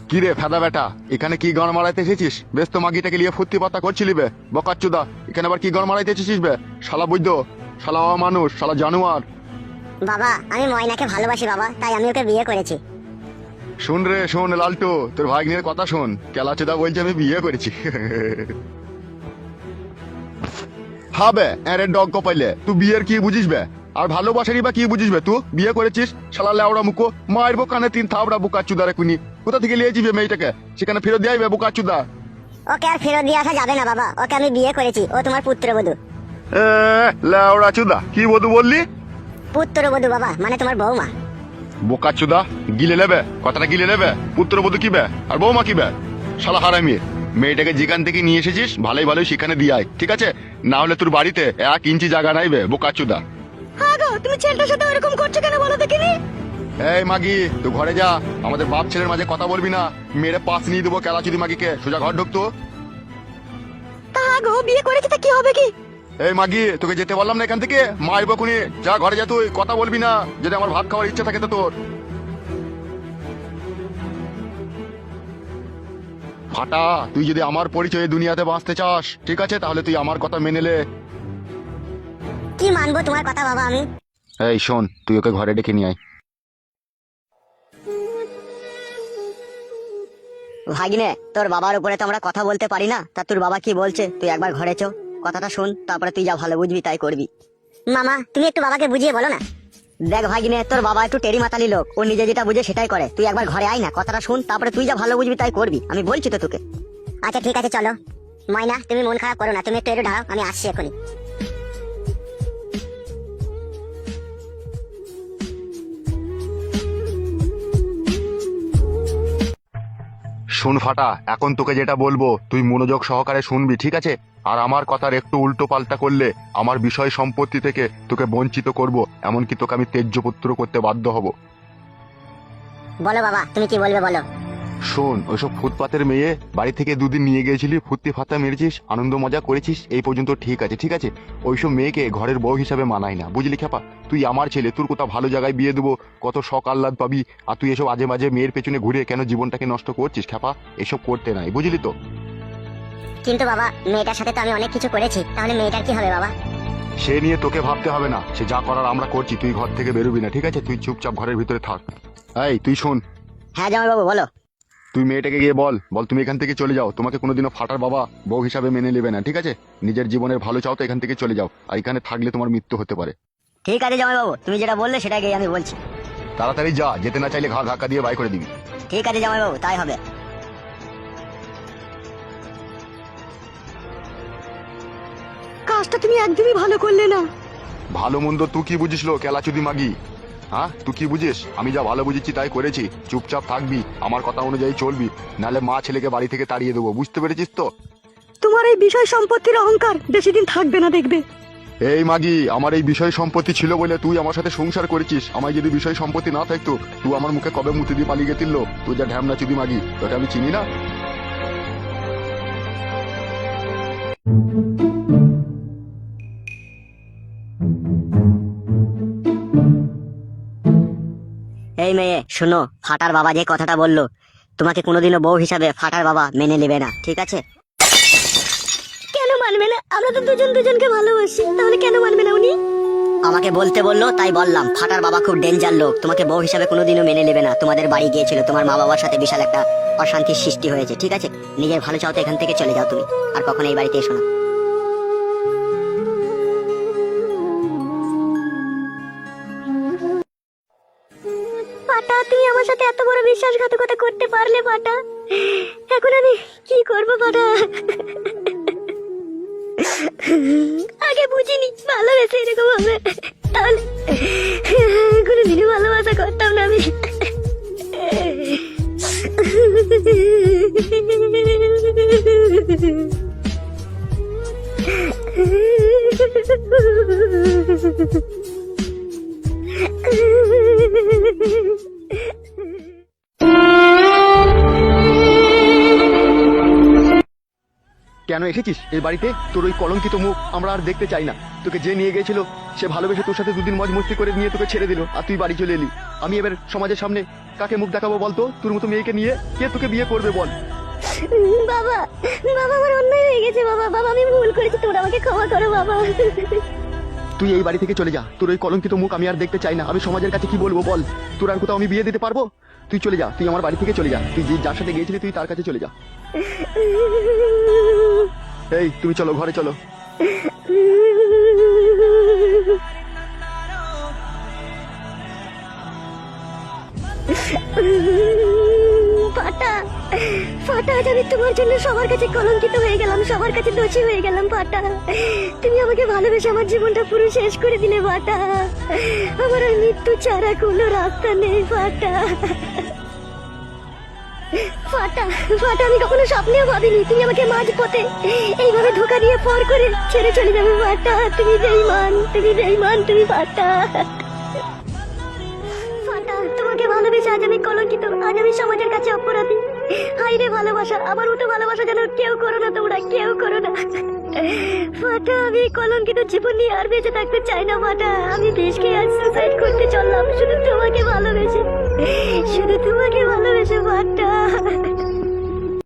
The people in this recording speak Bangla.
কি রে ফেদা বেটা, এখানে কি গান মারাইতে এসেছিস? বেশ তো মাগিটাকে নিয়ে ফুর্তি পাতা করছিলি বে বকাচ্চুদা। এখানে আবার কি গান মারাইতে এসেছিস বে? শালা বুঝতো, শালা মানুষ, শালা জানোয়ার। বাবা আমি ময়নাকে ভালোবাসি বাবা, তাই আমি ওকে বিয়ে করেছি। শুন রে শোন লালটু, তোর ভাগ্নের কথা শোন। কেলাচুদা বলছে আমি বিয়ে করেছি। হবে আরে ডগ কপাইলে, তুই বিয়ের কি বুঝিস বে? আর ভালোবাসারই বা কি বুঝিস বে? তুই বিয়ে করেছিস শালা লেওড়া মুখো, মারবো কানে তিন থাবড়া বুকাচ্চুদা রে কুনি। কোথা থেকে লিয়েছিস বে মেয়েটাকে? সেখানে ফেরত দিয়ে আইবে বুকাচ্চুদা। ওকে আর ফেরত দিয়ে আসা যাবে না বাবা, ওকে আমি বিয়ে করেছি, ও তোমার পুত্রবধূ। লেওড়া চুদা, কি বধু বললি? পুত্রবধূ বাবা, মানে তোমার বৌমা। বোকাচ্চুদা, গিলে নেবে কথাটা, গিলে নেবে। পুত্রবধূ কি বে আর বৌমা কি বে? শালা হারামি, মেয়েটাকে যেখান থেকে নিয়ে এসেছিস ভালোই ভালোই সেখানে দিয়ে আয়, ঠিক আছে? না হলে তোর বাড়িতে 1 ইঞ্চি জায়গা নাইবে বোকাচ্চুদা। হ্যাঁ গো, তুমি ছেলেটার সাথে এরকম করছো কেন বলো দেখিনি? এই মাগি, তুই ঘরে যা, আমাদের বাপ ছেলের মাঝে কথা বলবি না। মেরে পাস নিয়ে দেবো কেলাচুদি মাগিকে, সোজা ঘর ঢুকতো। তা গো, বিয়ে করেছি তা কি হবে কি? এই মাগি, তোকে যেতে বললাম না এখান থেকে, মারবো খুনি। যা ঘরে যা, তুই কথা বলবি না যদি আমার ভাত খাওয়ার ইচ্ছা থাকে তো তোর। ফাটা, তুই যদি আমার পরিচয়ে দুনিয়াতে বাঁচতে চাস, ঠিক আছে, তাহলে তুই আমার কথা মেনে নে। কি মানবো তোমার কথা বাবা আমি? এই শোন, তুই ওকে ঘরে ডেকে নিয়ে আয়। ভাগিনে, তোর বাবার উপরে তো আমরা কথা বলতে পারি না, তা তোর বাবা কি বলছে তুই একবার ঘরে চো, কথাটা শুন, তারপরে তুই যা ভালো বুঝবি তাই করবি। মামা তুমি একটু বাবাকে বুঝিয়ে বলো না। দেখ ভাগিনে, তোর বাবা একটু টেরি মাতালি লোক, ও নিজে যেটা বুঝে সেটাই করে। তুই একবার ঘরে আয় না, কথাটা শুন, তারপরে তুই যা ভালো বুঝবি তাই করবি, আমি বলছি তো তোকে। আচ্ছা ঠিক আছে চলো। ময়না তুমি মন খারাপ করো না, তুমি একটু দাঁড়াও, আমি আসছি এখনই। শোন ফাটা, এখন তোকে যেটা বলবো তুই মনোযোগ সহকারে শুনবি, ঠিক আছে? আর আমার কথার একটু উল্টো পাল্টা করলে আমার বিষয় সম্পত্তি থেকে তোকে বঞ্চিত করব, এমনকি তোকে আমি তেজ্যপুত্র করতে বাধ্য হব। বলো বাবা, তুমি কি বলবে বলো। শোন, ওইসব ফুটপাতের মেয়ে বাড়ি থেকে দুদিন নিয়ে গিয়েছিলি, ফুর্তি ফাতা মেরেছিস, আনন্দ মজা করেছিস, এই পর্যন্ত ঠিক আছে, ঠিক আছে? ওইসব মেয়েকে ঘরের বউ হিসাবে মানায় না, বুঝলি খেপা? তুই আমার ছেলে, তোর কোথাও ভালো জায়গায় বিয়ে দেবো, কত শখ আহ্লাদ পাবি, আর তুই এসব আজে মাঝে মেয়ের পেছনে ঘুরে কেন জীবনটাকে নষ্ট করছিস খেপা? এসব করতে নাই, বুঝলি তো? কিন্তু বাবা, মেয়েটার সাথে তো আমি অনেক কিছু করেছি, তাহলে মেয়েটার কি হবে বাবা? সে নিয়ে তোকে ভাবতে হবে না, সে যা করার আমরা করছি। তুই ঘর থেকে বেরোবি না, ঠিক আছে? তুই চুপচাপ ঘরের ভিতরে থাক। এই তুই শোন, হ্যাঁ জামাই বাবু বলো। তুই মেয়েটাকে গিয়ে বল বল তুমি এখান থেকে চলে যাও, তোমাকে কোনোদিনও ফাটার বাবা বউ হিসাবে মেনে নেবে না, ঠিক আছে? নিজের জীবনের ভালো চাও তো এখান থেকে চলে যাও, আর এখানে থাকলে তোমার মৃত্যু হতে পারে। ঠিক আছে জামাই বাবু, তুমি যেটা বললে সেটাই গিয়ে আমি বলছি। তাড়াতাড়ি যা, যেতে না চাইলে ঘাড় ধাক্কা দিয়ে বাই করে দিবি। ঠিক আছে জামাই বাবু, তাই হবে। কাজটা তুমি একদমই ভালো করলে না। ভালো মন্দ তুই কি বুঝিস লো কেলাচুদি মাগি? হ্যাঁ, তুই কি বুঝিস? আমি যা ভালো বুঝেছি তাই করেছি। চুপচাপ থাকবি, আমার কথা অনুযায়ী চলবি, নাহলে মা ছেলেকে বাড়ি থেকে তাড়িয়ে দেবো, বুঝতে পেরেছিস তো? তোমার এই বিষয় সম্পত্তির অহংকার বেশি দিন থাকবে না দেখবে। এই মাগি, আমার এই বিষয় সম্পত্তি ছিল বলে তুই আমার সাথে সংসার করেছিস। আমার যদি বিষয় সম্পত্তি না থাকতো, তুই আমার মুখে কবে মুতি দিয়ে পালিয়ে গেছিল? তুই যা ঢ্যামনা চুদি মাগি, তোকে আমি চিনি না? এই মেয়ে শোনো, ফাটার বাবা যে কথাটা বললো, তোমাকে কোনোদিনও বউ হিসাবে ফাটার বাবা মেনে নেবে না, ঠিক আছে? কেন মানবে না? আমরা তো দুজন দুজনকে ভালোবাসি, তাহলে কেন মানবে না উনি? আমাকে বলতে বললো তাই বললাম। ফাটার বাবা খুব ডেঞ্জার লোক, তোমাকে বউ হিসাবে কোনোদিনও মেনে নেবে না। তোমাদের বাড়ি গিয়েছিল, তোমার মা বাবার সাথে বিশাল একটা অশান্তির সৃষ্টি হয়েছে, ঠিক আছে? নিজের ভালো চাও তো এখান থেকে চলে যাও তুমি, আর কখনো এই বাড়িতে এসো না। পাটা, তুমি আমার সাথে এত বড় বিশ্বাসঘাতকতা করতে পারলে পাটা? এখন আমি কি করব পাটা? আগে বুঝিনি ভালোবেসে এরকম হবে, তাহলে কোনোদিনও ভালোবাসা করতাম না আমি। কেন এসেছিস এই বাড়িতে? তোর ওই কলঙ্কিত মুখ আমরা আর দেখতে চাই না। তোকে যে নিয়ে গিয়েছিল সে ভালোবেসে তোর সাথে দুদিন মজ মস্তি করে নিয়ে তোকে ছেড়ে দিল, আর তুই বাড়ি চলে এলি। আমি এবার সমাজের সামনে কাকে মুখ দেখাবো বলতো? তোর মতো মেয়েকে নিয়ে কে তোকে বিয়ে করবে বল? বাবা, বাবা আমার অন্যায় হয়ে গেছে বাবা, বাবা আমি ভুল করেছি, তোমরা আমাকে ক্ষমা করো বাবা। তুই এই বাড়ি থেকে চলে যা, তোর ওই কলঙ্কিত মুখ আমি আর দেখতে চাই না। আমি সমাজের কাছে কি বলবো বল? তোর আর কোথাও আমি বিয়ে দিতে পারবো? তুই চলে যা, তুই আমার বাড়ি থেকে চলে যা, তুই যার সাথে গিয়েছিলি তুই তার কাছে চলে যা। এই তুমি চলো, ঘরে চলো। ফাটা, ফাটা আজ আমি তোমার জন্য সবার কাছে কলঙ্কিত হয়ে গেলাম, সবার কাছে দোষী হয়ে গেলাম ফাটা। তুমি আমাকে ভালোবেসে আমার জীবনটা পুরো শেষ করে দিলে ফাটা। আমার আর মৃত্যু ছাড়া কোনো রাস্তা নেই ফাটা। ফাটা, ফাটা আমি কখনো স্বপ্নেও ভাবিনি তুমি আমাকে মাঝপথে এইভাবে ধোকা দিয়ে পর করে ছেড়ে চলে যাবে ফাটা। তুমি বেঈমান, তুমি বেঈমান, তুমি ফাটা। ফাটা, তোমাকে ভালোবেসে আজ আমি কলঙ্কিত, আজ আমি সমাজের কাছে অপরাধী। হাই রে ভালোবাসা, আমার মতো ভালোবাসা যেন কেউ করো না, তোমরা কেউ করো না। ফাটা, আমি কলঙ্কিত জীবন নিয়ে আর বেঁচে থাকতে চাই না ফাটা। আমি বিষ খেয়ে আজ সুসাইড করতে চললাম শুধু তোমাকে ভালোবেসে।